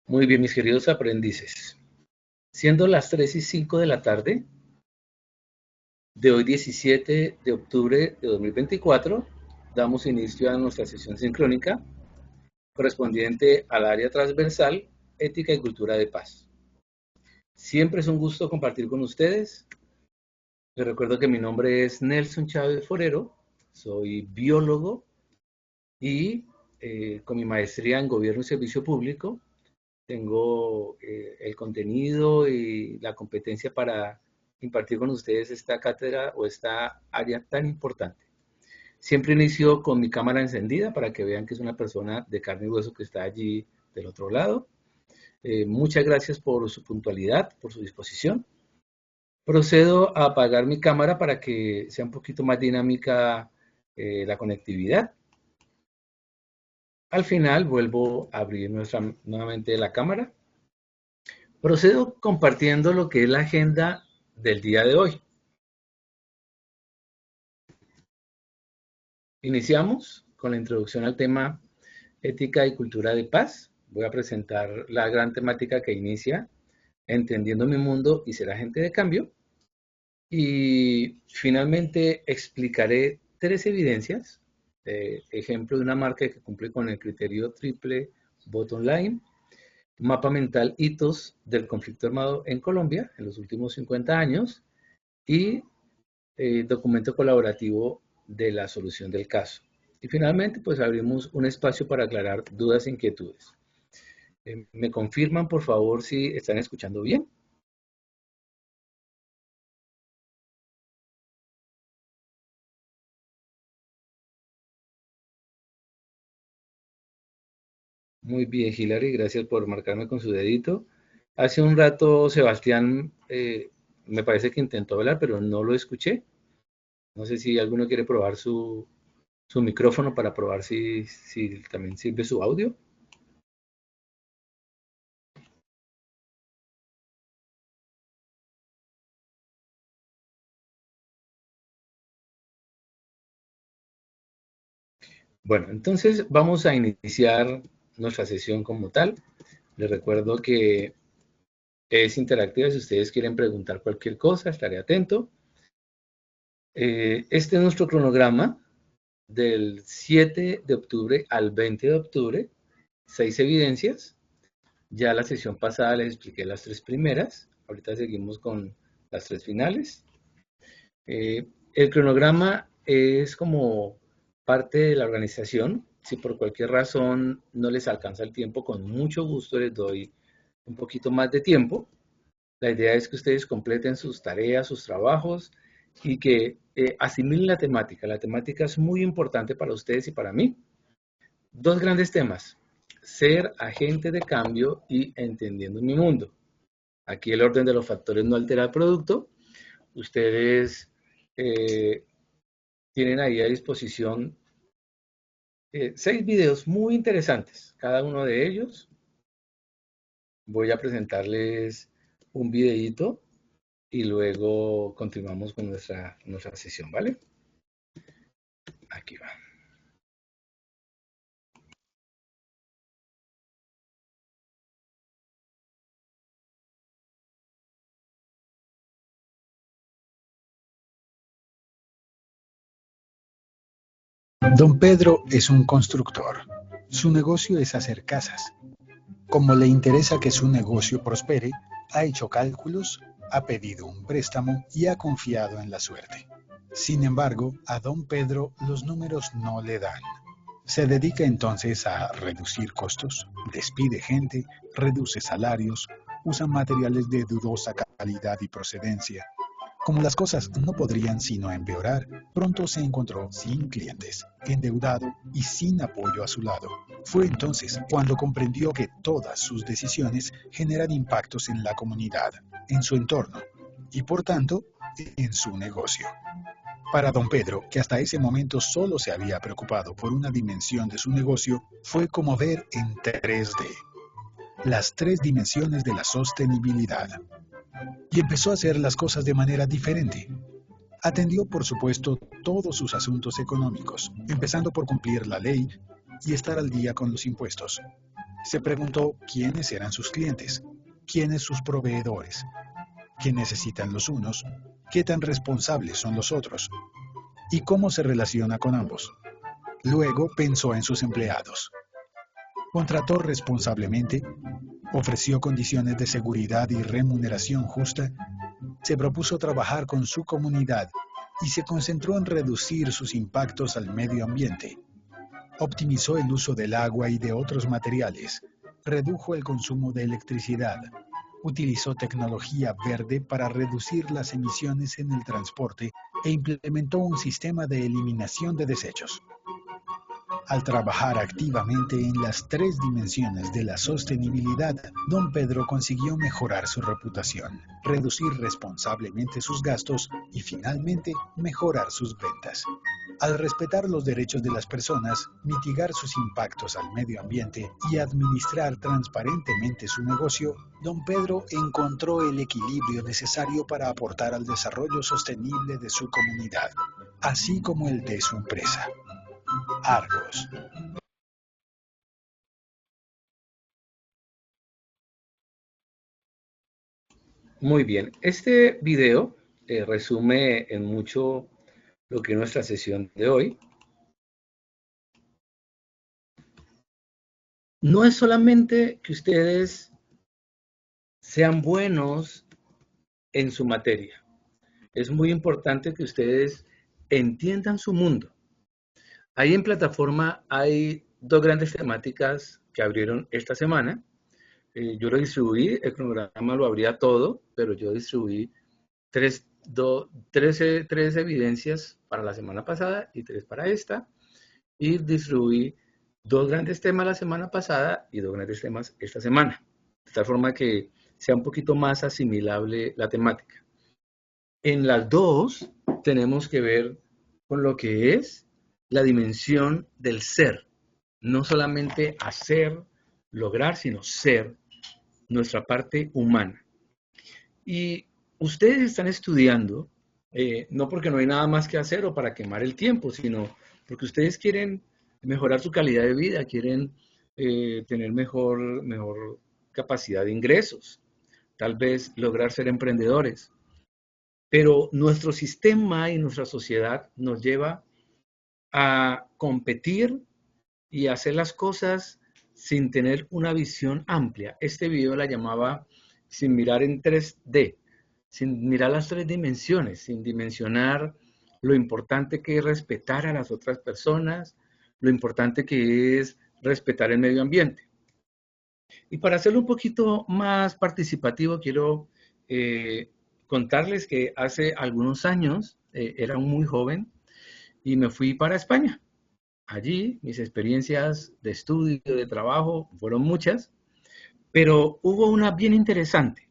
Muy bien, mis queridos aprendices. Siendo las 3:05 de la tarde de hoy 17 de octubre de 2024, damos inicio a nuestra sesión sincrónica correspondiente al área transversal Ética y Cultura de Paz. Siempre es un gusto compartir con ustedes. Les recuerdo que mi nombre es Nelson Chávez Forero, soy biólogo y con mi maestría en Gobierno y Servicio Público tengo el contenido y la competencia para impartir con ustedes esta cátedra o esta área tan importante. Siempre inicio con mi cámara encendida para que vean que es una persona de carne y hueso que está allí del otro lado. Muchas gracias por su puntualidad, por su disposición. Procedo a apagar mi cámara para que sea un poquito más dinámica la conectividad. Al final vuelvo a abrir nuevamente la cámara. Procedo compartiendo lo que es la agenda del día de hoy. Iniciamos con la introducción al tema ética y cultura de paz. Voy a presentar la gran temática que inicia entendiendo mi mundo y ser agente de cambio. Y finalmente explicaré 3 evidencias, ejemplo de una marca que cumple con el criterio triple bottom line, mapa mental hitos del conflicto armado en Colombia en los últimos 50 años y documento colaborativo de la solución del caso. Y finalmente, pues abrimos un espacio para aclarar dudas e inquietudes. ¿Me confirman, por favor, si están escuchando bien? Muy bien, Hilary, gracias por marcarme con su dedito. Hace un rato Sebastián me parece que intentó hablar, pero no lo escuché. No sé si alguno quiere probar su micrófono para probar si también sirve su audio. Bueno, entonces vamos a iniciar nuestra sesión como tal. Les recuerdo que es interactiva. Si ustedes quieren preguntar cualquier cosa, estaré atento. Este es nuestro cronograma del 7 de octubre al 20 de octubre. 6 evidencias. Ya la sesión pasada les expliqué las 3 primeras. Ahorita seguimos con las 3 finales. El cronograma es como parte de la organización. Si por cualquier razón no les alcanza el tiempo, con mucho gusto les doy un poquito más de tiempo. La idea es que ustedes completen sus tareas, sus trabajos y que asimilen la temática. La temática es muy importante para ustedes y para mí. 2 grandes temas: ser agente de cambio y entendiendo mi mundo. Aquí el orden de los factores no altera el producto. Ustedes tienen ahí a disposición 6 videos muy interesantes. Cada uno de ellos voy a presentarles un videíto y luego continuamos con nuestra sesión, ¿vale? Aquí va. Don Pedro es un constructor. Su negocio es hacer casas. Como le interesa que su negocio prospere, ha hecho cálculos, ha pedido un préstamo y ha confiado en la suerte. Sin embargo, a don Pedro los números no le dan. Se dedica entonces a reducir costos, despide gente, reduce salarios, usa materiales de dudosa calidad y procedencia. Como las cosas no podrían sino empeorar, pronto se encontró sin clientes, endeudado y sin apoyo a su lado. Fue entonces cuando comprendió que todas sus decisiones generan impactos en la comunidad, en su entorno y, por tanto, en su negocio. Para don Pedro, que hasta ese momento solo se había preocupado por una dimensión de su negocio, fue como ver en 3D, las 3 dimensiones de la sostenibilidad. Y empezó a hacer las cosas de manera diferente. Atendió, por supuesto, todos sus asuntos económicos, empezando por cumplir la ley y estar al día con los impuestos. Se preguntó quiénes eran sus clientes, quiénes sus proveedores, qué necesitan los unos, qué tan responsables son los otros y cómo se relaciona con ambos. Luego pensó en sus empleados. Contrató responsablemente, ofreció condiciones de seguridad y remuneración justa, se propuso trabajar con su comunidad y se concentró en reducir sus impactos al medio ambiente. Optimizó el uso del agua y de otros materiales, redujo el consumo de electricidad, utilizó tecnología verde para reducir las emisiones en el transporte e implementó un sistema de eliminación de desechos. Al trabajar activamente en las 3 dimensiones de la sostenibilidad, Don Pedro consiguió mejorar su reputación, reducir responsablemente sus gastos y finalmente mejorar sus ventas. Al respetar los derechos de las personas, mitigar sus impactos al medio ambiente y administrar transparentemente su negocio, Don Pedro encontró el equilibrio necesario para aportar al desarrollo sostenible de su comunidad, así como el de su empresa. Argos. Muy bien, este video resume en mucho lo que es nuestra sesión de hoy. No es solamente que ustedes sean buenos en su materia. Es muy importante que ustedes entiendan su mundo. Ahí en plataforma hay 2 grandes temáticas que abrieron esta semana. Yo lo distribuí, el cronograma lo abría todo, pero yo distribuí 3 evidencias para la semana pasada y 3 para esta. Y distribuí 2 grandes temas la semana pasada y 2 grandes temas esta semana. De tal forma que sea un poquito más asimilable la temática. En las 2 tenemos que ver con lo que es la dimensión del ser. No solamente hacer, lograr, sino ser, nuestra parte humana. Y ustedes están estudiando, no porque no hay nada más que hacer o para quemar el tiempo, sino porque ustedes quieren mejorar su calidad de vida, quieren tener mejor capacidad de ingresos, tal vez lograr ser emprendedores. Pero nuestro sistema y nuestra sociedad nos lleva a competir y a hacer las cosas sin tener una visión amplia. Este video la llamaba sin mirar en 3D, sin mirar las 3 dimensiones, sin dimensionar lo importante que es respetar a las otras personas, lo importante que es respetar el medio ambiente. Y para hacerlo un poquito más participativo, quiero contarles que hace algunos años era muy joven y me fui para España. Allí mis experiencias de estudio, de trabajo, fueron muchas, pero hubo una bien interesante.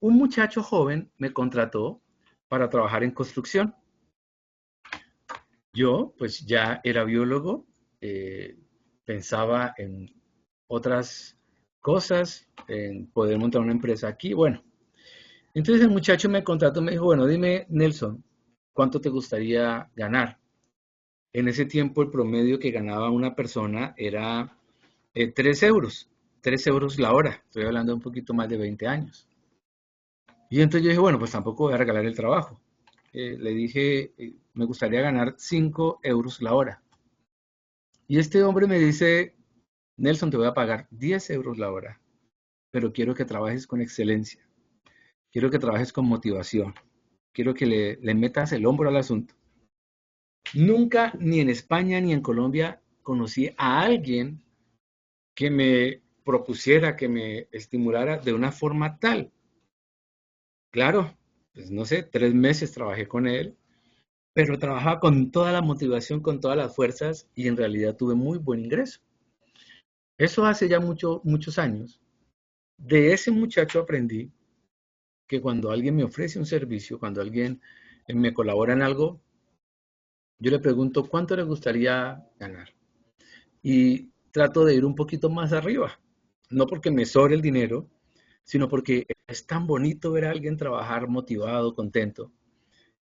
Un muchacho joven me contrató para trabajar en construcción. Yo, pues ya era biólogo, pensaba en otras cosas, en poder montar una empresa aquí. Bueno, entonces el muchacho me contrató, me dijo, bueno, dime, Nelson, ¿cuánto te gustaría ganar? En ese tiempo el promedio que ganaba una persona era 3 euros, 3 euros la hora. Estoy hablando de un poquito más de 20 años. Y entonces yo dije, bueno, pues tampoco voy a regalar el trabajo. Le dije, me gustaría ganar 5 euros la hora. Y este hombre me dice, Nelson, te voy a pagar 10 euros la hora, pero quiero que trabajes con excelencia. Quiero que trabajes con motivación. Quiero que le metas el hombro al asunto. Nunca, ni en España ni en Colombia, conocí a alguien que me propusiera, que me estimulara de una forma tal. Claro, pues no sé, 3 meses trabajé con él, pero trabajaba con toda la motivación, con todas las fuerzas y en realidad tuve muy buen ingreso. Eso hace ya muchos años. De ese muchacho aprendí que cuando alguien me ofrece un servicio, cuando alguien me colabora en algo, yo le pregunto cuánto le gustaría ganar. Y trato de ir un poquito más arriba. No porque me sobre el dinero, sino porque es tan bonito ver a alguien trabajar motivado, contento.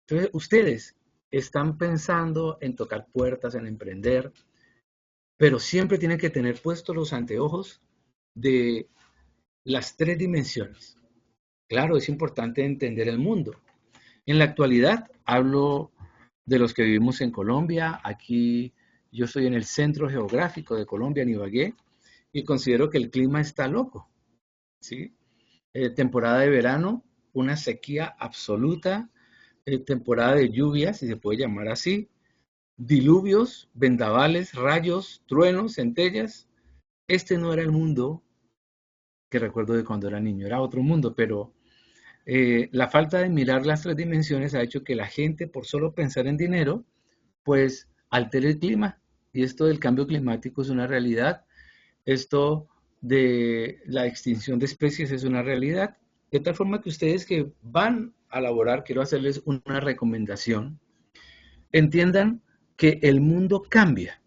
Entonces, ustedes están pensando en tocar puertas, en emprender, pero siempre tienen que tener puestos los anteojos de las tres dimensiones. Claro, es importante entender el mundo. En la actualidad hablo de los que vivimos en Colombia. Aquí yo estoy en el centro geográfico de Colombia, en Ibagué, y considero que el clima está loco, ¿sí? Temporada de verano, una sequía absoluta, temporada de lluvias, si se puede llamar así, diluvios, vendavales, rayos, truenos, centellas. Este no era el mundo que recuerdo de cuando era niño, era otro mundo, pero la falta de mirar las tres dimensiones ha hecho que la gente, por solo pensar en dinero, pues altere el clima. Y esto del cambio climático es una realidad. Esto de la extinción de especies es una realidad. De tal forma que ustedes que van a laborar, quiero hacerles una recomendación. Entiendan que el mundo cambia.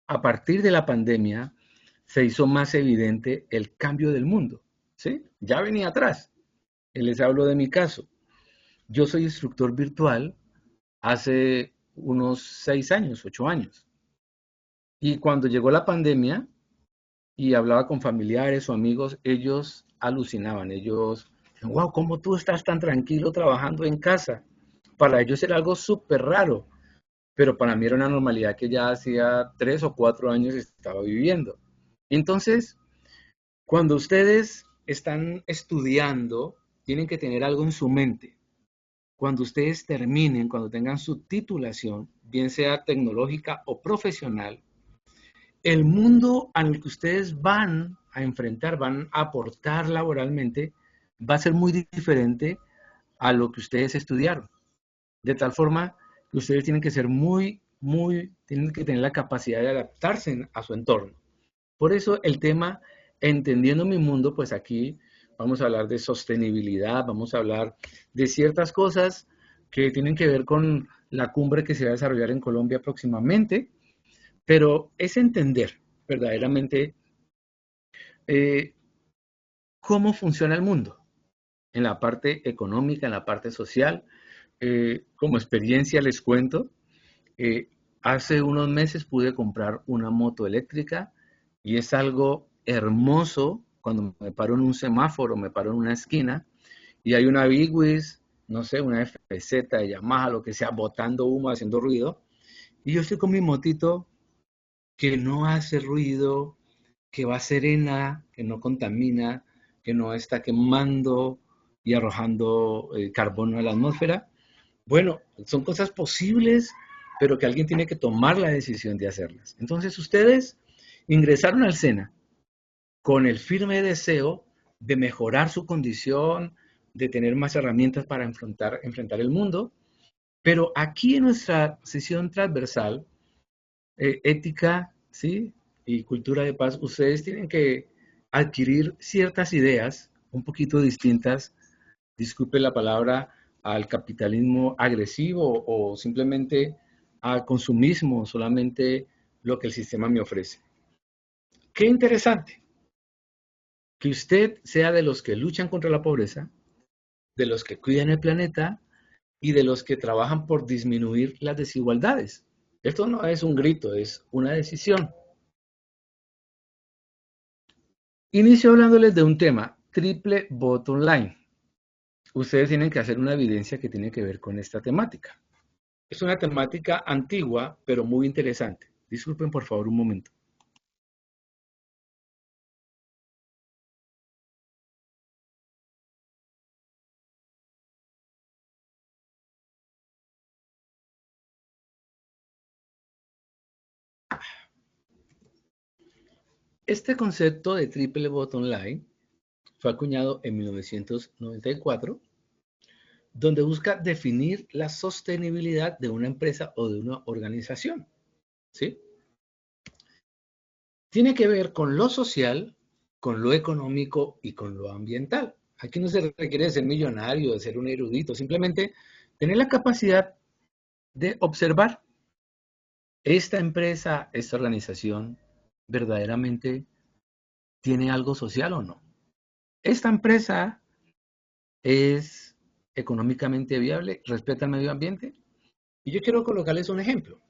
A partir de la pandemia se hizo más evidente el cambio del mundo, ¿sí? Ya venía atrás. Les hablo de mi caso. Yo soy instructor virtual hace unos 6 años, 8 años. Y cuando llegó la pandemia y hablaba con familiares o amigos, ellos alucinaban. Ellos, wow, ¿cómo tú estás tan tranquilo trabajando en casa? Para ellos era algo súper raro, pero para mí era una normalidad que ya hacía 3 o 4 años estaba viviendo. Entonces, cuando ustedes están estudiando, tienen que tener algo en su mente. Cuando ustedes terminen, cuando tengan su titulación, bien sea tecnológica o profesional, el mundo al que ustedes van a enfrentar, van a aportar laboralmente, va a ser muy diferente a lo que ustedes estudiaron. De tal forma que ustedes tienen que ser tienen que tener la capacidad de adaptarse a su entorno. Por eso el tema, entendiendo mi mundo, pues aquí vamos a hablar de sostenibilidad, vamos a hablar de ciertas cosas que tienen que ver con la cumbre que se va a desarrollar en Colombia próximamente, pero es entender verdaderamente eh, cómo funciona el mundo en la parte económica, en la parte social. Como experiencia les cuento, eh, hace unos meses pude comprar una moto eléctrica y es algo hermoso cuando me paro en un semáforo, me paro en una esquina y hay una Big Wiz, no sé, una FZ de Yamaha, lo que sea, botando humo, haciendo ruido. Y yo estoy con mi motito que no hace ruido, que va serena, que no contamina, que no está quemando y arrojando carbono a la atmósfera. Bueno, son cosas posibles, pero que alguien tiene que tomar la decisión de hacerlas. Entonces ustedes ingresaron al SENA con el firme deseo de mejorar su condición, de tener más herramientas para enfrentar el mundo, pero aquí en nuestra sesión transversal, ética, ¿sí? Y cultura de paz, ustedes tienen que adquirir ciertas ideas un poquito distintas, disculpe la palabra, al capitalismo agresivo o simplemente al consumismo, solamente lo que el sistema me ofrece. Qué interesante que usted sea de los que luchan contra la pobreza, de los que cuidan el planeta y de los que trabajan por disminuir las desigualdades. Esto no es un grito, es una decisión. Inicio hablándoles de un tema, triple bottom line. Ustedes tienen que hacer una evidencia que tiene que ver con esta temática. Es una temática antigua, pero muy interesante. Disculpen por favor un momento. Este concepto de triple bottom line fue acuñado en 1994, donde busca definir la sostenibilidad de una empresa o de una organización. ¿Sí? Tiene que ver con lo social, con lo económico y con lo ambiental. Aquí no se requiere de ser millonario, de ser un erudito, simplemente tener la capacidad de observar esta empresa, esta organización, verdaderamente tiene algo social o no. Esta empresa es económicamente viable, respeta el medio ambiente. Y yo quiero colocarles un ejemplo.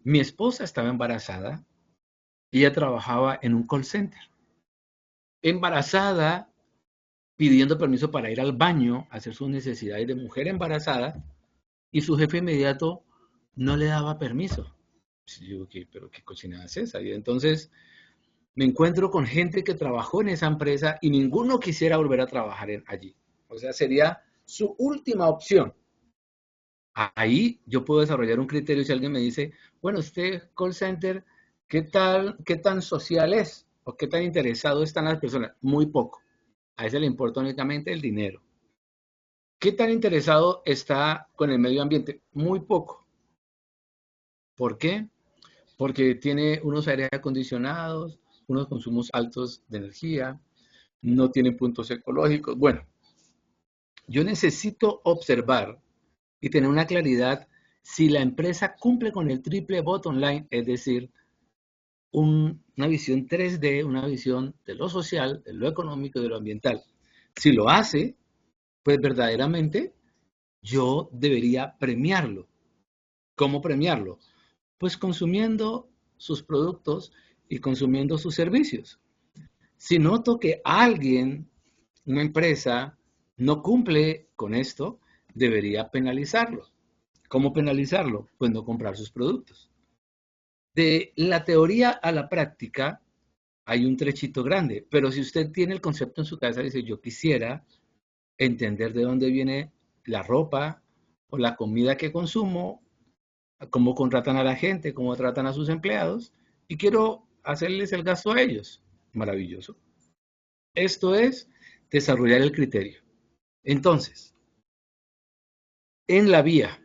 Mi esposa estaba embarazada y ella trabajaba en un call center. Embarazada, pidiendo permiso para ir al baño, a hacer sus necesidades de mujer embarazada, y su jefe inmediato no le daba permiso. Yo digo, pero qué cochinada es esa. Y entonces me encuentro con gente que trabajó en esa empresa y ninguno quisiera volver a trabajar allí. O sea, sería su última opción. Ahí yo puedo desarrollar un criterio si alguien me dice, bueno, este call center, qué tan social es? ¿O qué tan interesado están las personas? Muy poco. A ese le importa únicamente el dinero. ¿Qué tan interesado está con el medio ambiente? Muy poco. ¿Por qué? Porque tiene unos aires acondicionados, unos consumos altos de energía, no tiene puntos ecológicos. Bueno, yo necesito observar y tener una claridad si la empresa cumple con el triple bottom line, es decir, una visión 3D, una visión de lo social, de lo económico y de lo ambiental. Si lo hace, pues verdaderamente yo debería premiarlo. ¿Cómo premiarlo? Pues consumiendo sus productos y consumiendo sus servicios. Si noto que alguien, una empresa, no cumple con esto, debería penalizarlo. ¿Cómo penalizarlo? Pues no comprar sus productos. De la teoría a la práctica hay un trechito grande, pero si usted tiene el concepto en su cabeza y dice, yo quisiera entender de dónde viene la ropa o la comida que consumo, cómo contratan a la gente, cómo tratan a sus empleados, y quiero hacerles el gasto a ellos. Maravilloso. Esto es desarrollar el criterio. Entonces, en la vía,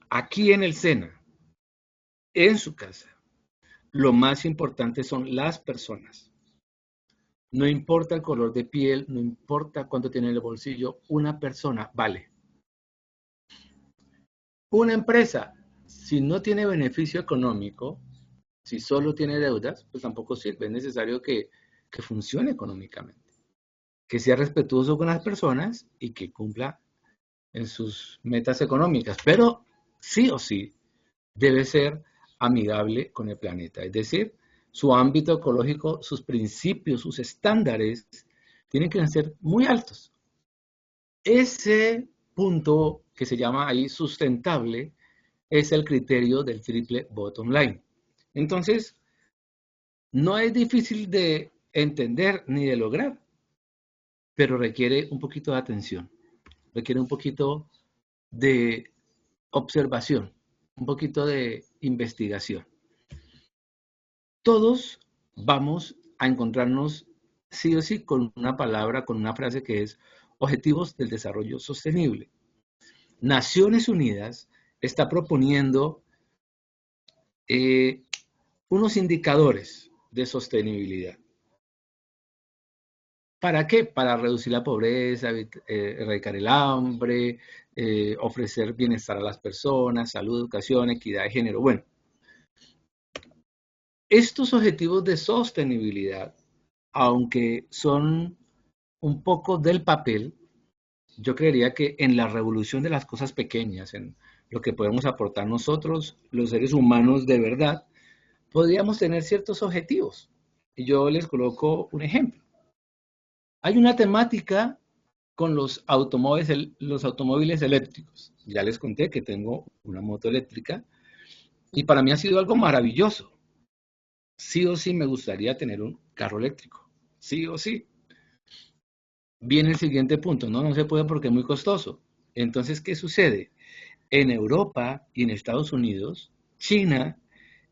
aquí en el SENA, en su casa, lo más importante son las personas. No importa el color de piel, no importa cuánto tiene en el bolsillo, una persona vale. Una empresa, si no tiene beneficio económico, si solo tiene deudas, pues tampoco sirve. Es necesario que funcione económicamente, que sea respetuoso con las personas y que cumpla en sus metas económicas. Pero sí o sí debe ser amigable con el planeta. Es decir, su ámbito ecológico, sus principios, sus estándares tienen que ser muy altos. Ese punto que se llama ahí sustentable es el criterio del triple bottom line. Entonces, no es difícil de entender ni de lograr, pero requiere un poquito de atención, requiere un poquito de observación, un poquito de investigación. Todos vamos a encontrarnos sí o sí con una palabra, con una frase que es Objetivos del Desarrollo Sostenible. Naciones Unidas está proponiendo unos indicadores de sostenibilidad. ¿Para qué? Para reducir la pobreza, erradicar el hambre, ofrecer bienestar a las personas, salud, educación, equidad de género. Bueno, estos objetivos de sostenibilidad, aunque son un poco del papel, yo creería que en la revolución de las cosas pequeñas, en lo que podemos aportar nosotros, los seres humanos de verdad, podríamos tener ciertos objetivos. Y yo les coloco un ejemplo. Hay una temática con los automóviles eléctricos. Ya les conté que tengo una moto eléctrica y para mí ha sido algo maravilloso. Sí o sí me gustaría tener un carro eléctrico. Sí o sí. Viene el siguiente punto, ¿no? No se puede porque es muy costoso. Entonces, ¿qué sucede? En Europa y en Estados Unidos, China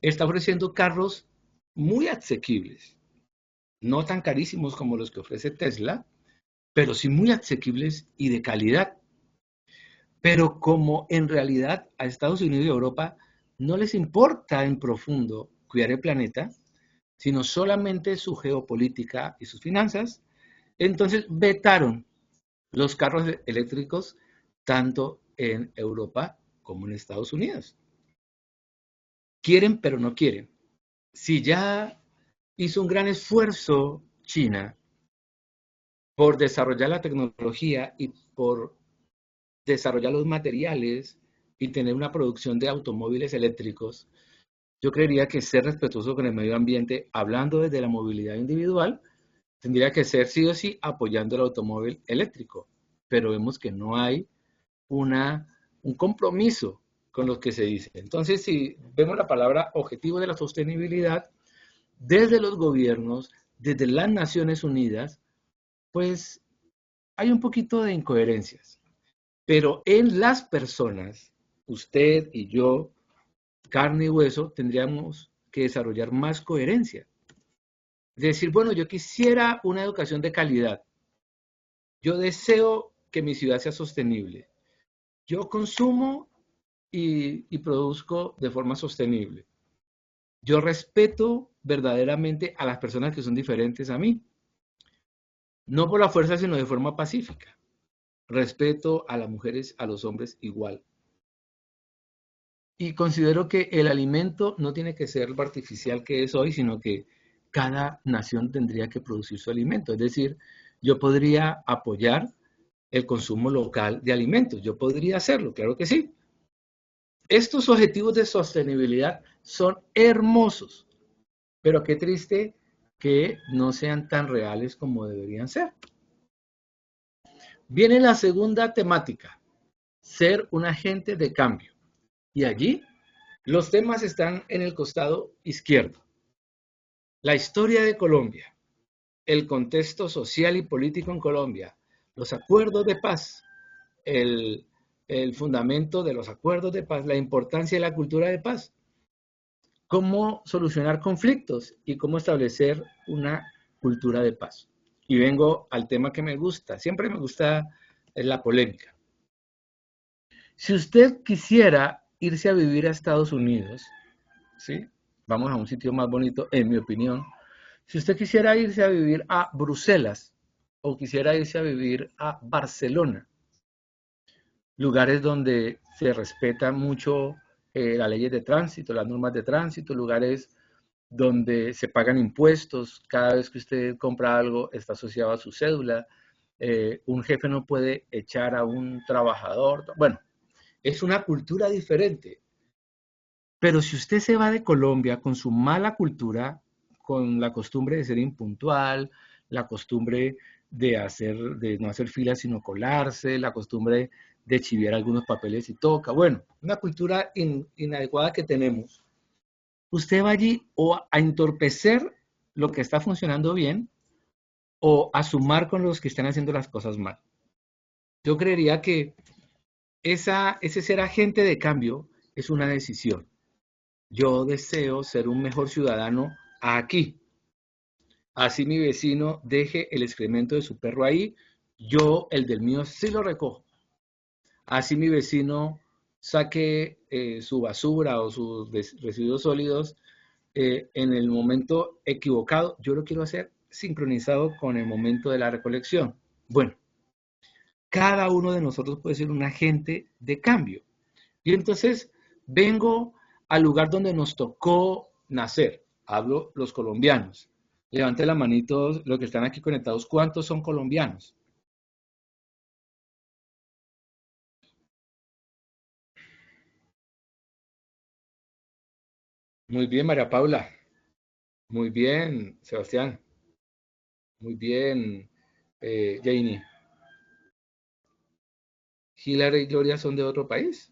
está ofreciendo carros muy asequibles, no tan carísimos como los que ofrece Tesla, pero sí muy asequibles y de calidad. Pero como en realidad a Estados Unidos y Europa no les importa en profundo cuidar el planeta, sino solamente su geopolítica y sus finanzas, entonces vetaron los carros eléctricos tanto en Europa como en Estados Unidos. Quieren, pero no quieren. Si ya hizo un gran esfuerzo China por desarrollar la tecnología y por desarrollar los materiales y tener una producción de automóviles eléctricos, yo creería que ser respetuoso con el medio ambiente, hablando desde la movilidad individual, tendría que ser sí o sí apoyando el automóvil eléctrico. Pero vemos que no hay un compromiso con lo que se dice. Entonces, si vemos la palabra objetivo de la sostenibilidad, desde los gobiernos, desde las Naciones Unidas, pues hay un poquito de incoherencias. Pero en las personas, usted y yo, carne y hueso, tendríamos que desarrollar más coherencia. Es decir, bueno, yo quisiera una educación de calidad. Yo deseo que mi ciudad sea sostenible. Yo consumo y produzco de forma sostenible. Yo respeto verdaderamente a las personas que son diferentes a mí. No por la fuerza, sino de forma pacífica. Respeto a las mujeres, a los hombres igual. Y considero que el alimento no tiene que ser lo artificial que es hoy, sino que cada nación tendría que producir su alimento. Es decir, yo podría apoyar el consumo local de alimentos. Yo podría hacerlo, claro que sí. Estos objetivos de sostenibilidad son hermosos, pero qué triste que no sean tan reales como deberían ser. Viene la segunda temática, ser un agente de cambio. Y allí los temas están en el costado izquierdo. La historia de Colombia, el contexto social y político en Colombia, los acuerdos de paz, el, el fundamento de los acuerdos de paz, la importancia de la cultura de paz, cómo solucionar conflictos y cómo establecer una cultura de paz. Y vengo al tema que me gusta, siempre me gusta la polémica. Si usted quisiera irse a vivir a Estados Unidos, ¿sí? Vamos a un sitio más bonito, en mi opinión. Si usted quisiera irse a vivir a Bruselas o quisiera irse a vivir a Barcelona, lugares donde se respeta mucho las leyes de tránsito, las normas de tránsito, lugares donde se pagan impuestos, cada vez que usted compra algo está asociado a su cédula, un jefe no puede echar a un trabajador, bueno, es una cultura diferente. Pero si usted se va de Colombia con su mala cultura, con la costumbre de ser impuntual, la costumbre de no hacer filas sino colarse, la costumbre de chiviar algunos papeles y toca, bueno, una cultura inadecuada que tenemos, usted va allí o a entorpecer lo que está funcionando bien o a sumar con los que están haciendo las cosas mal. Yo creería que ese ser agente de cambio es una decisión. Yo deseo ser un mejor ciudadano aquí. Así mi vecino deje el excremento de su perro ahí, yo el del mío sí lo recojo. Así mi vecino saque su basura o sus residuos sólidos en el momento equivocado, yo lo quiero hacer sincronizado con el momento de la recolección. Bueno, cada uno de nosotros puede ser un agente de cambio. Y entonces vengo al lugar donde nos tocó nacer. Hablo los colombianos. Levante la manito los que están aquí conectados. ¿Cuántos son colombianos? Muy bien, María Paula. Muy bien, Sebastián. Muy bien, Janie. Hilary y Gloria son de otro país.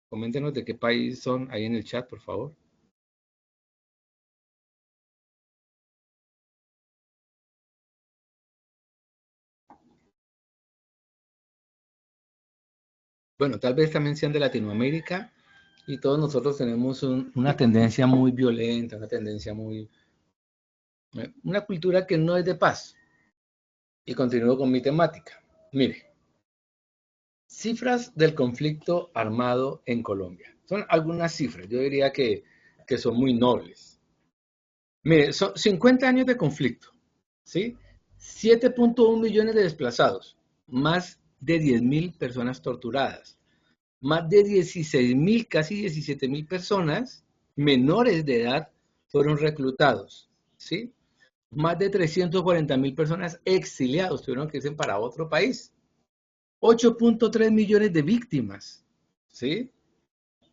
Coméntenos de qué país son ahí en el chat, por favor. Bueno, tal vez también sean de Latinoamérica y todos nosotros tenemos una tendencia muy violenta, una tendencia muy... una cultura que no es de paz. Y continúo con mi temática. Mire, cifras del conflicto armado en Colombia. Son algunas cifras, yo diría que son muy nobles. Mire, son 50 años de conflicto, ¿sí? 7.1 millones de desplazados, más de 10.000 personas torturadas, más de 16.000, casi 17.000 personas menores de edad fueron reclutados, ¿sí? Más de 340.000 personas exiliados, tuvieron que irse para otro país. 8.3 millones de víctimas, ¿sí?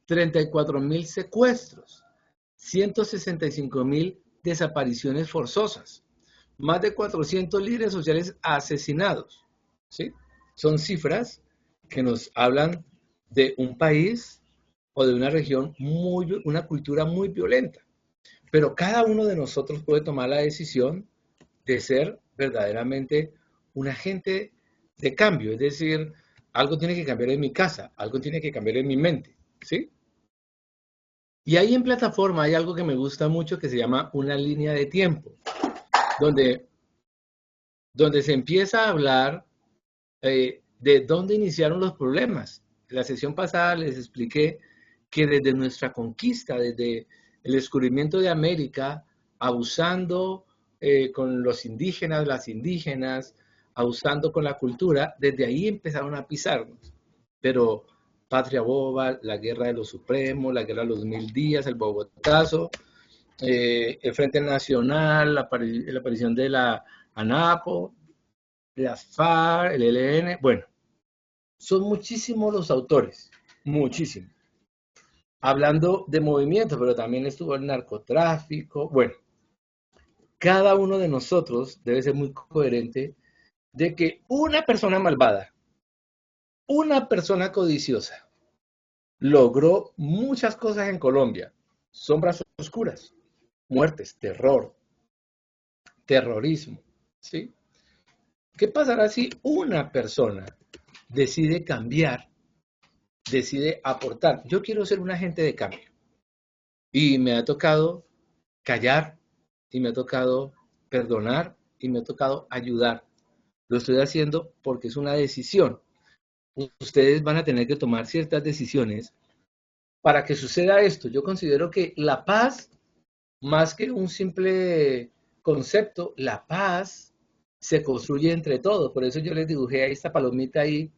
34.000 secuestros, 165.000 desapariciones forzosas, más de 400 líderes sociales asesinados, ¿sí? Son cifras que nos hablan de un país o de una región una cultura muy violenta. Pero cada uno de nosotros puede tomar la decisión de ser verdaderamente un agente de cambio, es decir, algo tiene que cambiar en mi casa, algo tiene que cambiar en mi mente, ¿sí? Y ahí en plataforma hay algo que me gusta mucho que se llama una línea de tiempo, donde, donde se empieza a hablar de dónde iniciaron los problemas. En la sesión pasada les expliqué que desde nuestra conquista, desde el descubrimiento de América, abusando con los indígenas, las indígenas, abusando con la cultura, desde ahí empezaron a pisarnos. Pero Patria Boba, la Guerra de los Supremos, la Guerra de los 1000 días, el Bogotazo, el Frente Nacional, la aparición de la ANAPO, las FARC, el ELN, bueno, son muchísimos los autores, muchísimos. Hablando de movimientos, pero también estuvo el narcotráfico. Bueno, cada uno de nosotros debe ser muy coherente de que una persona malvada, una persona codiciosa, logró muchas cosas en Colombia. Sombras oscuras, muertes, terror, terrorismo, ¿sí? ¿Qué pasará si una persona decide cambiar, decide aportar? Yo quiero ser un agente de cambio. Y me ha tocado callar, y me ha tocado perdonar, y me ha tocado ayudar. Lo estoy haciendo porque es una decisión. Ustedes van a tener que tomar ciertas decisiones para que suceda esto. Yo considero que la paz, más que un simple concepto, la paz se construye entre todos. Por eso yo les dibujé ahí esta palomita ahí,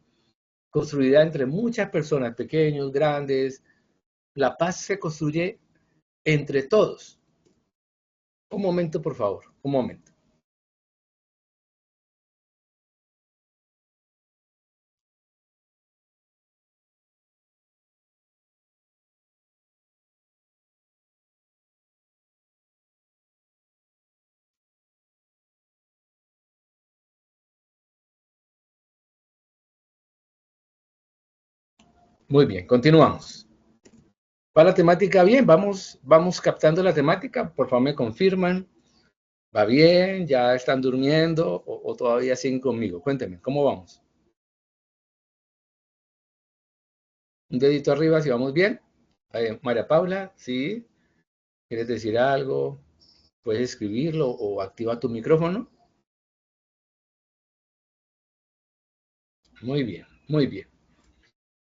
construida entre muchas personas, pequeños, grandes. La paz se construye entre todos. Un momento, por favor, un momento. Muy bien, continuamos. ¿Va la temática bien? Vamos captando la temática. Por favor, me confirman. ¿Va bien? ¿Ya están durmiendo? ¿O todavía siguen conmigo? Cuéntenme, ¿cómo vamos? Un dedito arriba si vamos bien. María Paula, ¿sí? ¿Quieres decir algo? ¿Puedes escribirlo o activa tu micrófono? Muy bien, muy bien.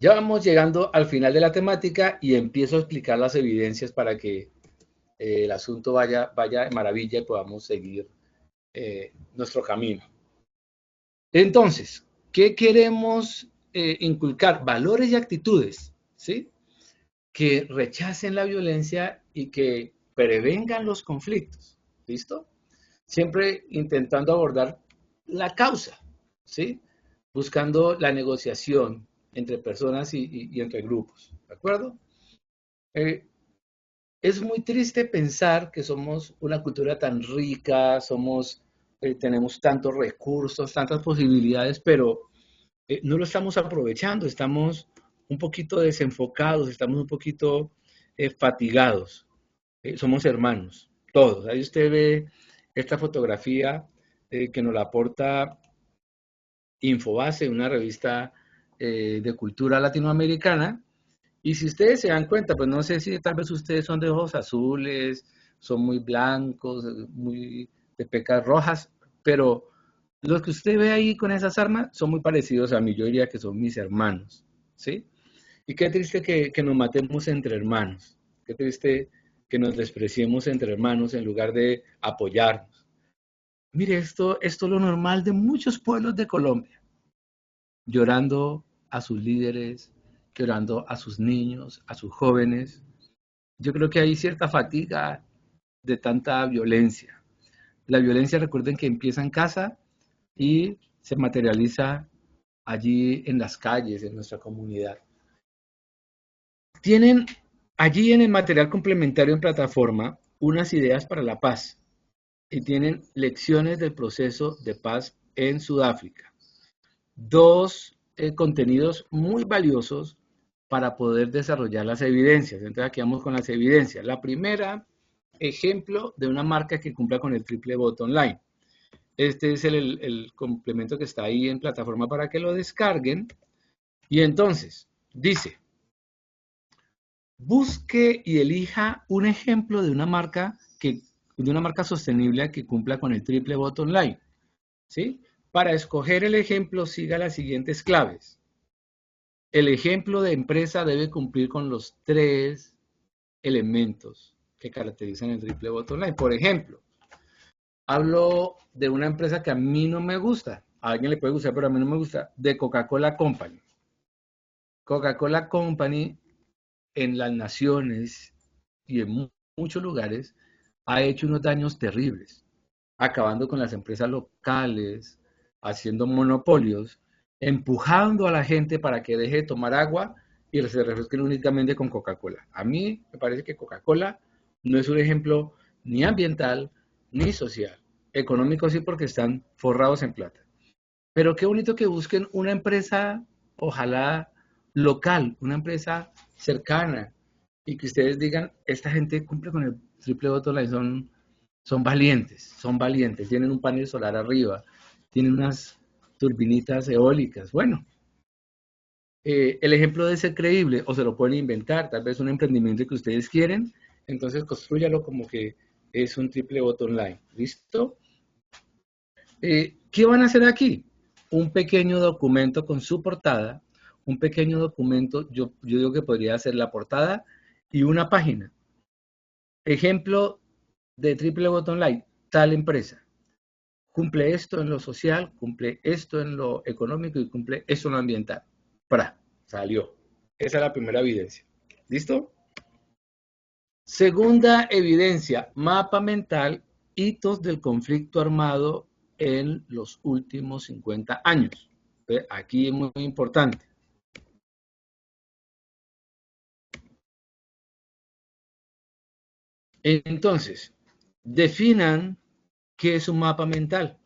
Ya vamos llegando al final de la temática y empiezo a explicar las evidencias para que el asunto vaya de maravilla y podamos seguir nuestro camino. Entonces, ¿qué queremos inculcar? Valores y actitudes, ¿sí? Que rechacen la violencia y que prevengan los conflictos, ¿listo? Siempre intentando abordar la causa, ¿sí? Buscando la negociación entre personas y entre grupos, ¿de acuerdo? Eh, es muy triste pensar que somos una cultura tan rica, tenemos tantos recursos, tantas posibilidades, pero no lo estamos aprovechando, estamos un poquito desenfocados, estamos un poquito fatigados. Somos hermanos, todos. Ahí usted ve esta fotografía que nos la aporta Infobase, una revista de cultura latinoamericana. Y si ustedes se dan cuenta, pues no sé si tal vez ustedes son de ojos azules, son muy blancos, muy de pecas rojas, pero los que usted ve ahí con esas armas son muy parecidos a mí. Yo diría que son mis hermanos, ¿sí? Y qué triste que nos matemos entre hermanos. Qué triste que nos despreciemos entre hermanos en lugar de apoyarnos. Mire, esto es lo normal de muchos pueblos de Colombia, llorando a sus líderes, llorando a sus niños, a sus jóvenes. Yo creo que hay cierta fatiga de tanta violencia. La violencia, recuerden que empieza en casa y se materializa allí en las calles, en nuestra comunidad. Tienen allí en el material complementario en plataforma unas ideas para la paz y tienen lecciones del proceso de paz en Sudáfrica. Dos contenidos muy valiosos para poder desarrollar las evidencias. Entonces aquí vamos con las evidencias. La primera, ejemplo de una marca que cumpla con el triple voto online. Este es el complemento que está ahí en plataforma para que lo descarguen. Y entonces, dice, busque y elija un ejemplo de una marca sostenible que cumpla con el triple voto online. ¿Sí? Para escoger el ejemplo, siga las siguientes claves. El ejemplo de empresa debe cumplir con los 3 elementos que caracterizan el triple voto online. Por ejemplo, hablo de una empresa que a mí no me gusta. A alguien le puede gustar, pero a mí no me gusta. De Coca-Cola Company. Coca-Cola Company en las naciones y en muchos lugares ha hecho unos daños terribles, acabando con las empresas locales, haciendo monopolios, empujando a la gente para que deje de tomar agua y se refresquen únicamente con Coca-Cola. A mí me parece que Coca-Cola no es un ejemplo ni ambiental ni social. Económico sí, porque están forrados en plata. Pero qué bonito que busquen una empresa, ojalá local, una empresa cercana, y que ustedes digan, esta gente cumple con el triple voto online, son valientes, tienen un panel solar arriba, tienen unas turbinitas eólicas. Bueno, el ejemplo debe ser creíble o se lo pueden inventar, tal vez un emprendimiento que ustedes quieren, entonces construyalo como que es un triple voto online. ¿Listo? ¿Qué van a hacer aquí? Un pequeño documento con su portada, un pequeño documento, yo digo que podría ser la portada y una página. Ejemplo de triple voto online, tal empresa. Cumple esto en lo social, cumple esto en lo económico y cumple esto en lo ambiental. ¡Pra! Salió. Esa es la primera evidencia. ¿Listo? Segunda evidencia, mapa mental, hitos del conflicto armado en los últimos 50 años. Aquí es muy importante. Entonces, definan qué es un mapa mental.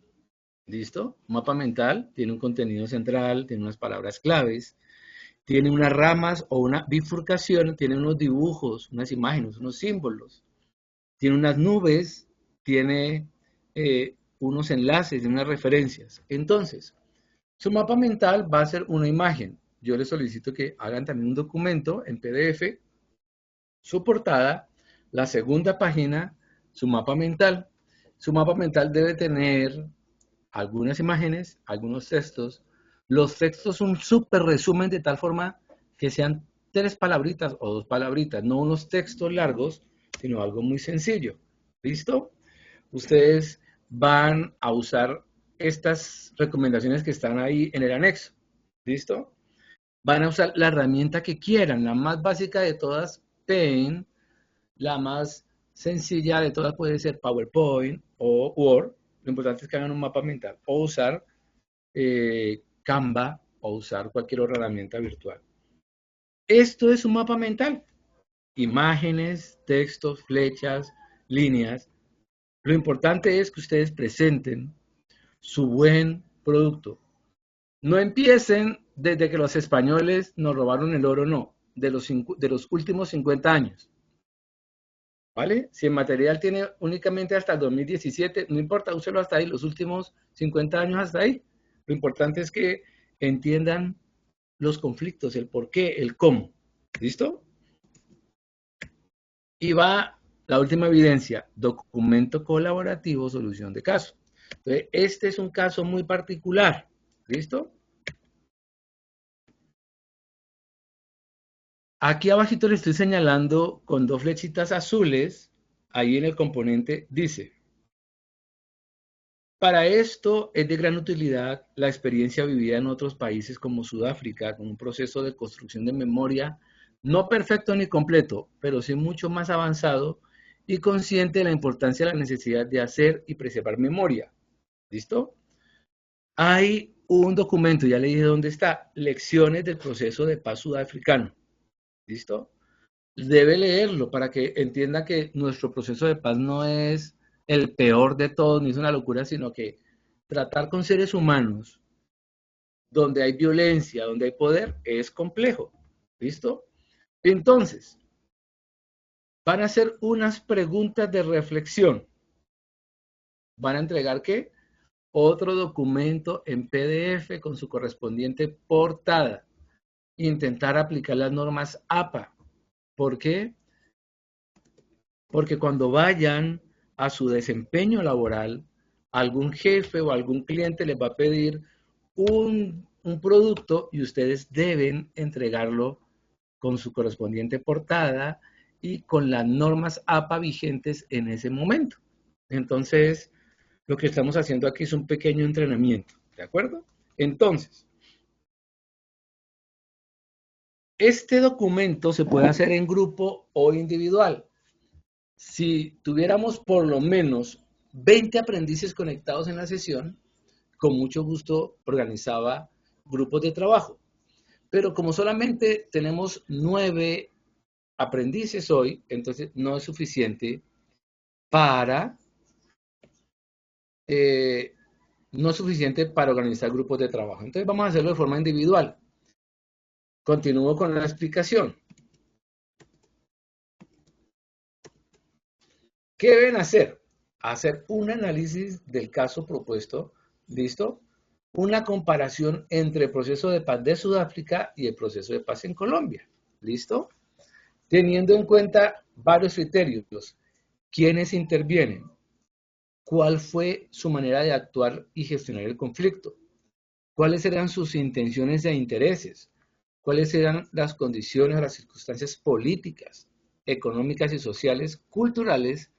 ¿Listo? Un mapa mental tiene un contenido central, tiene unas palabras claves, tiene unas ramas o una bifurcación, tiene unos dibujos, unas imágenes, unos símbolos, tiene unas nubes, tiene unos enlaces, unas referencias. Entonces, su mapa mental va a ser una imagen. Yo les solicito que hagan también un documento en PDF, su portada, la segunda página, su mapa mental. Su mapa mental debe tener algunas imágenes, algunos textos. Los textos un súper resumen de tal forma que sean 3 palabritas o 2 palabritas, no unos textos largos, sino algo muy sencillo. ¿Listo? Ustedes van a usar estas recomendaciones que están ahí en el anexo. ¿Listo? Van a usar la herramienta que quieran, la más básica de todas, Paint, la más sencilla de todas puede ser PowerPoint o Word. Lo importante es que hagan un mapa mental o usar Canva o usar cualquier otra herramienta virtual. Esto es un mapa mental. Imágenes, textos, flechas, líneas. Lo importante es que ustedes presenten su buen producto. No empiecen desde que los españoles nos robaron el oro, no, de los últimos 50 años. ¿Vale? Si el material tiene únicamente hasta el 2017, no importa, úselo hasta ahí, los últimos 50 años hasta ahí. Lo importante es que entiendan los conflictos, el por qué, el cómo. ¿Listo? Y va la última evidencia, documento colaborativo, solución de caso. Entonces, este es un caso muy particular. ¿Listo? Aquí abajito le estoy señalando con 2 flechitas azules, ahí en el componente dice, para esto es de gran utilidad la experiencia vivida en otros países como Sudáfrica, con un proceso de construcción de memoria no perfecto ni completo, pero sí mucho más avanzado y consciente de la importancia de la necesidad de hacer y preservar memoria. ¿Listo? Hay un documento, ya le dije dónde está, lecciones del proceso de paz sudafricano. ¿Listo? debe leerlo para que entienda que nuestro proceso de paz no es el peor de todos, ni es una locura, sino que tratar con seres humanos donde hay violencia, donde hay poder, es complejo. ¿Listo? Entonces, van a hacer unas preguntas de reflexión. Van a entregar ¿qué? Otro documento en PDF con su correspondiente portada. Intentar aplicar las normas APA. ¿Por qué? Porque cuando vayan a su desempeño laboral, algún jefe o algún cliente les va a pedir un producto y ustedes deben entregarlo con su correspondiente portada y con las normas APA vigentes en ese momento. Entonces, lo que estamos haciendo aquí es un pequeño entrenamiento, ¿de acuerdo? Entonces, este documento se puede hacer en grupo o individual. Si tuviéramos por lo menos 20 aprendices conectados en la sesión, con mucho gusto organizaba grupos de trabajo. Pero como solamente tenemos 9 aprendices hoy, entonces no es suficiente para eh, no es suficiente para organizar grupos de trabajo. Entonces vamos a hacerlo de forma individual. Continúo con la explicación. ¿Qué deben hacer? Hacer un análisis del caso propuesto, ¿listo? Una comparación entre el proceso de paz de Sudáfrica y el proceso de paz en Colombia, ¿listo? Teniendo en cuenta varios criterios. ¿Quiénes intervienen? ¿Cuál fue su manera de actuar y gestionar el conflicto? ¿Cuáles eran sus intenciones e intereses? ¿Cuáles eran las condiciones o las circunstancias políticas, económicas y sociales, culturales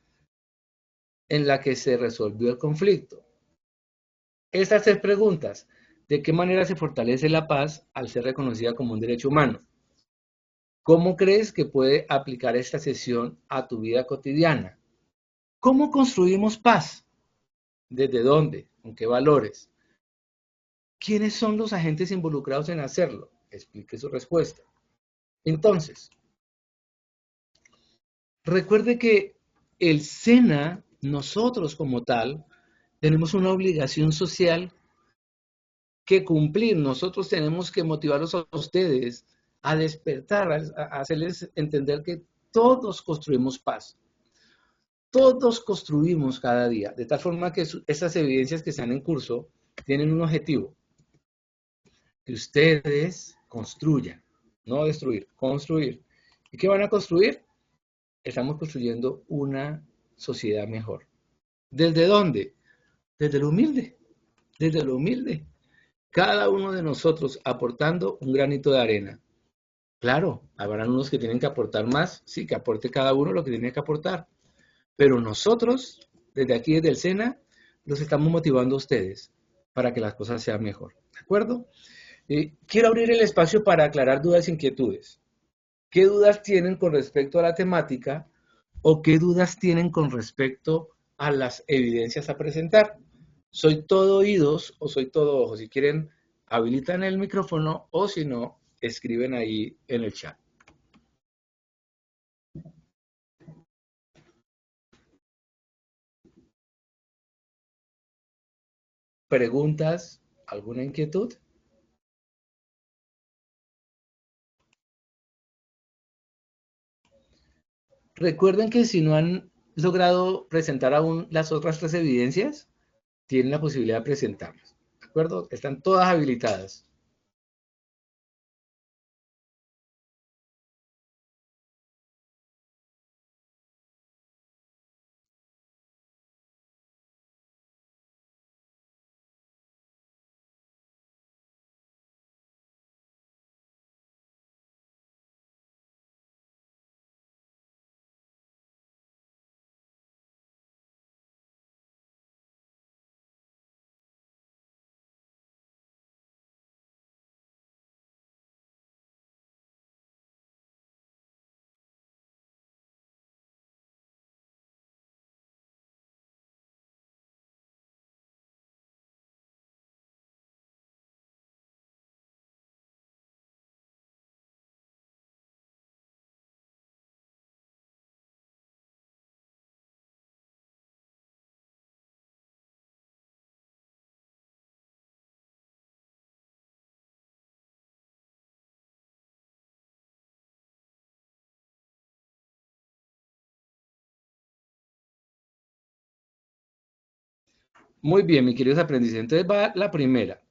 en la que se resolvió el conflicto? Estas 3 preguntas. ¿De qué manera se fortalece la paz al ser reconocida como un derecho humano? ¿Cómo crees que puede aplicar esta sesión a tu vida cotidiana? ¿Cómo construimos paz? ¿Desde dónde? ¿Con qué valores? ¿Quiénes son los agentes involucrados en hacerlo? Explique su respuesta. Entonces, recuerde que el SENA, nosotros como tal, tenemos una obligación social que cumplir. Nosotros tenemos que motivarlos a ustedes a despertar, a hacerles entender que todos construimos paz. Todos construimos cada día, de tal forma que estas evidencias que están en curso tienen un objetivo, que ustedes construyan, no destruir, construir. ¿Y qué van a construir? Estamos construyendo una sociedad mejor. ¿Desde dónde? Desde lo humilde, desde lo humilde. Cada uno de nosotros aportando un granito de arena. Claro, habrán unos que tienen que aportar más, sí, que aporte cada uno lo que tiene que aportar. Pero nosotros, desde aquí, desde el SENA, los estamos motivando a ustedes para que las cosas sean mejor. ¿De acuerdo? Quiero abrir el espacio para aclarar dudas e inquietudes. ¿Qué dudas tienen con respecto a la temática o qué dudas tienen con respecto a las evidencias a presentar? ¿Soy todo oídos o soy todo ojos? Si quieren, habilitan el micrófono o si no, escriben ahí en el chat. ¿Preguntas? ¿Alguna inquietud? Recuerden que si no han logrado presentar aún las otras 3 evidencias, tienen la posibilidad de presentarlas. ¿De acuerdo? Están todas habilitadas. Muy bien, mis queridos aprendices. Entonces va la primera.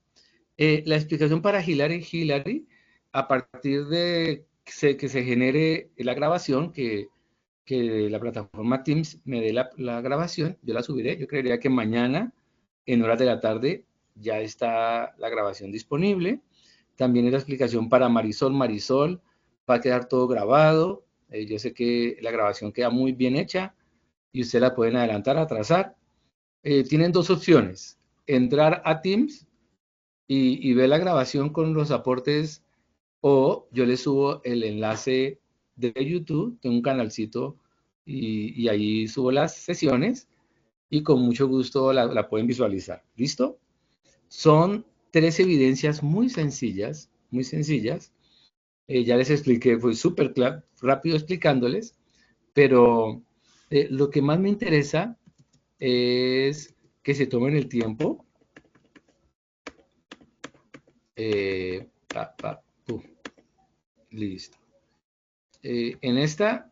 La explicación para Hillary, a partir de que se genere la grabación, que la plataforma Teams me dé la grabación, yo la subiré. Yo creería que mañana, en horas de la tarde, ya está la grabación disponible. También es la explicación para Marisol. Marisol, va a quedar todo grabado. Yo sé que la grabación queda muy bien hecha y ustedes la pueden adelantar, atrasar. Tienen dos opciones: entrar a Teams y ver la grabación con los aportes, o yo les subo el enlace de YouTube, tengo un canalcito y ahí subo las sesiones y con mucho gusto la pueden visualizar. ¿Listo? Son tres evidencias muy sencillas, muy sencillas. Ya les expliqué, fue súper rápido explicándoles, pero lo que más me interesa es que se tomen el tiempo. Eh, pa, pa, listo. En esta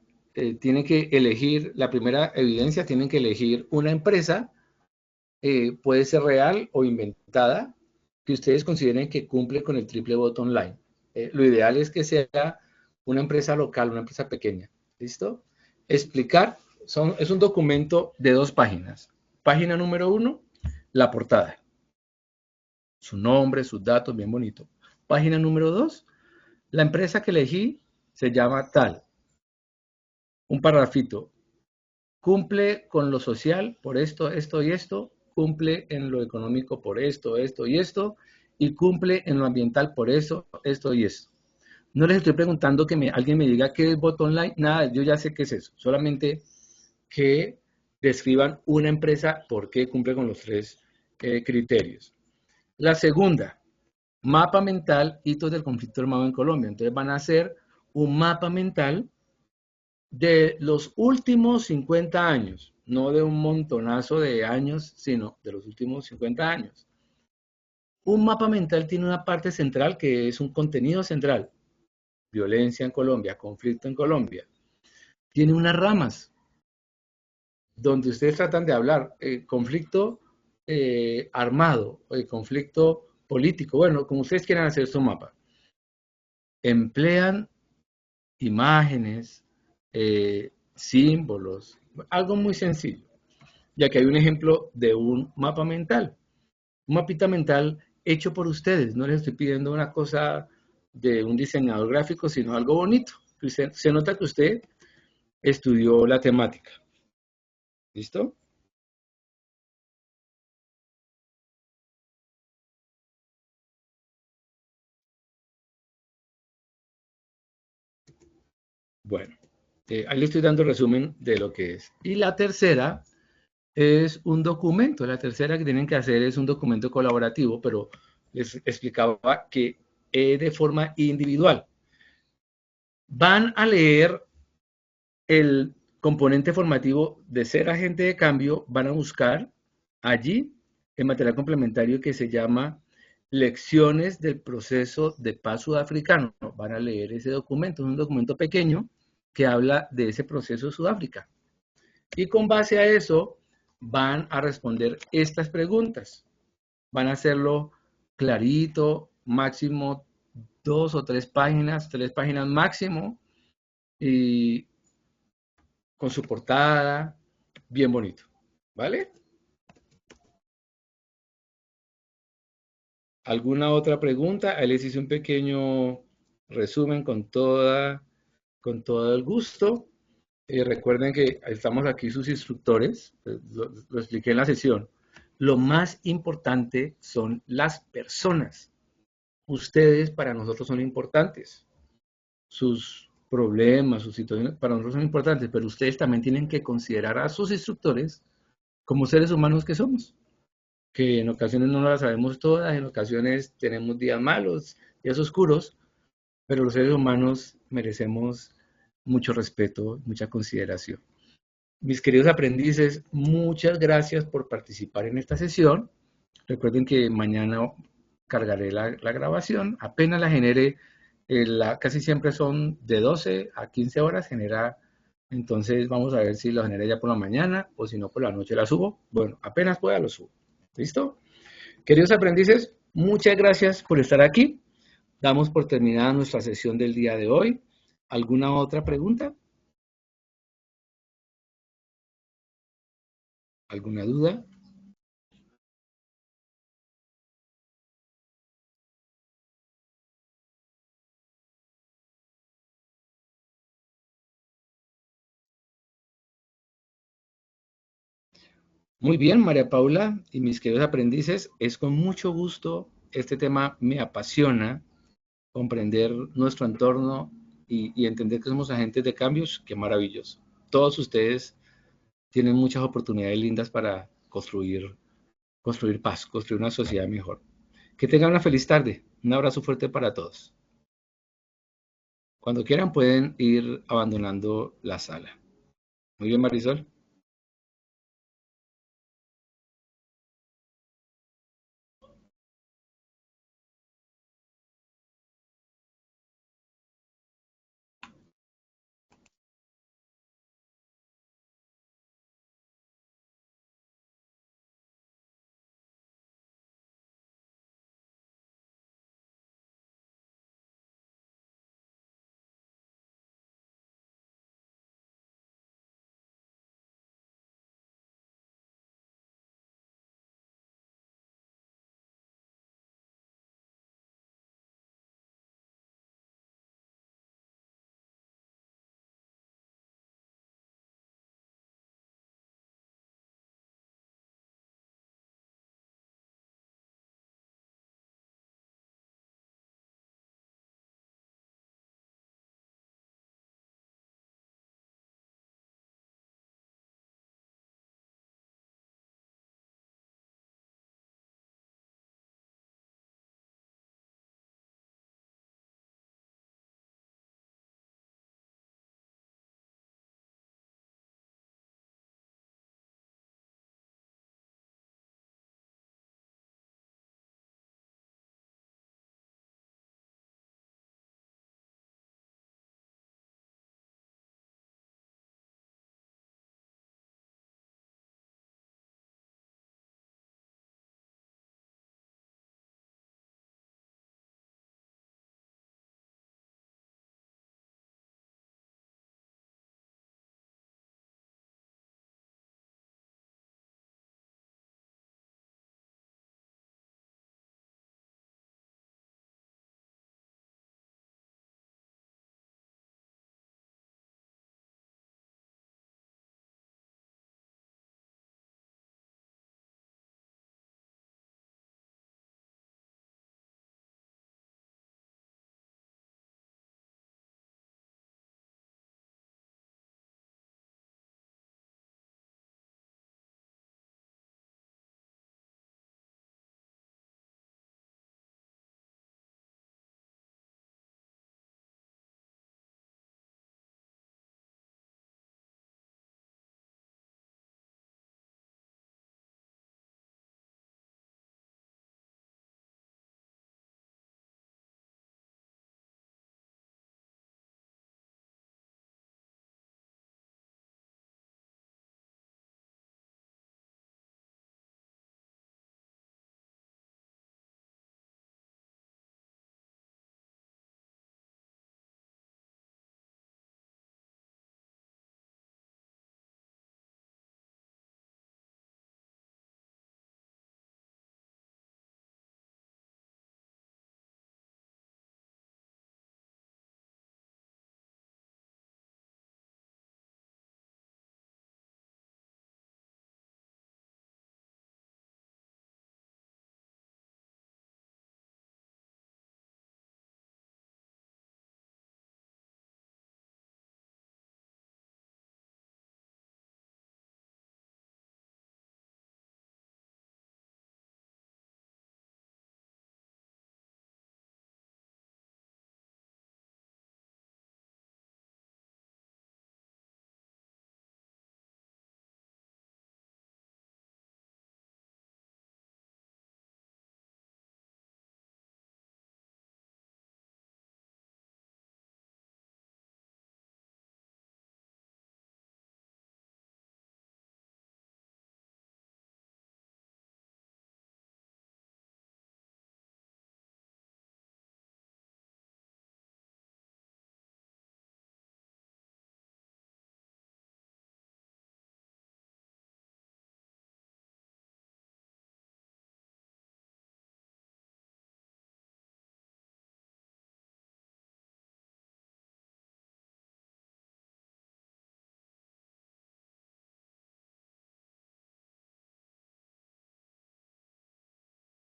tienen que elegir, la primera evidencia, tienen que elegir una empresa, puede ser real o inventada, que ustedes consideren que cumple con el triple bottom line. Lo ideal es que sea una empresa local, una empresa pequeña. ¿Listo? Explicar, es un documento de 2 páginas. Página número 1, la portada. Su nombre, sus datos, bien bonito. Página número 2, la empresa que elegí se llama tal. Un parrafito. Cumple con lo social por esto, esto y esto. Cumple en lo económico por esto, esto y esto. Y cumple en lo ambiental por eso, esto y esto. No les estoy preguntando que alguien me diga qué es bottom line. Nada, yo ya sé qué es eso. Solamente que describan una empresa por qué cumple con los 3 criterios. La segunda, mapa mental, hitos del conflicto armado en Colombia. Entonces van a hacer un mapa mental de los últimos 50 años, no de un montonazo de años, sino de los últimos 50 años. Un mapa mental tiene una parte central que es un contenido central: violencia en Colombia, conflicto en Colombia. Tiene unas ramas donde ustedes tratan de hablar conflicto armado, conflicto político, bueno, como ustedes quieran hacer su mapa. Emplean imágenes, símbolos, algo muy sencillo. Ya que hay un ejemplo de un mapa mental, un mapita mental hecho por ustedes. No les estoy pidiendo una cosa de un diseñador gráfico, sino algo bonito. Se nota que usted estudió la temática. ¿Listo? Bueno, ahí le estoy dando resumen de lo que es. Y la tercera es un documento. La tercera que tienen que hacer es un documento colaborativo, pero les explicaba que es de forma individual. Van a leer el componente formativo de ser agente de cambio, van a buscar allí el material complementario que se llama Lecciones del proceso de paz sudafricano. Van a leer ese documento, es un documento pequeño que habla de ese proceso de Sudáfrica. Y con base a eso van a responder estas preguntas. Van a hacerlo clarito, máximo 2 o 3 páginas, 3 páginas máximo, y con su portada, bien bonito, ¿vale? ¿Alguna otra pregunta? Ahí les hice un pequeño resumen con todo el gusto. Recuerden que estamos aquí sus instructores, lo expliqué en la sesión. Lo más importante son las personas. Ustedes para nosotros son importantes. Sus problemas, sus situaciones para nosotros son importantes, pero ustedes también tienen que considerar a sus instructores como seres humanos que somos, que en ocasiones no las sabemos todas, en ocasiones tenemos días malos, días oscuros, pero los seres humanos merecemos mucho respeto, mucha consideración. Mis queridos aprendices, muchas gracias por participar en esta sesión. Recuerden que mañana cargaré la grabación, apenas la genere, casi siempre son de 12 a 15 horas, genera. Entonces vamos a ver si lo genera ya por la mañana o si no por la noche la subo. Bueno, apenas pueda lo subo. ¿Listo? Queridos aprendices, muchas gracias por estar aquí. Damos por terminada nuestra sesión del día de hoy. ¿Alguna otra pregunta? ¿Alguna duda? Muy bien, María Paula y mis queridos aprendices, es con mucho gusto. Este tema me apasiona, comprender nuestro entorno y entender que somos agentes de cambios. Qué maravilloso. Todos ustedes tienen muchas oportunidades lindas para construir paz, construir una sociedad mejor. Que tengan una feliz tarde. Un abrazo fuerte para todos. Cuando quieran pueden ir abandonando la sala. Muy bien, Marisol.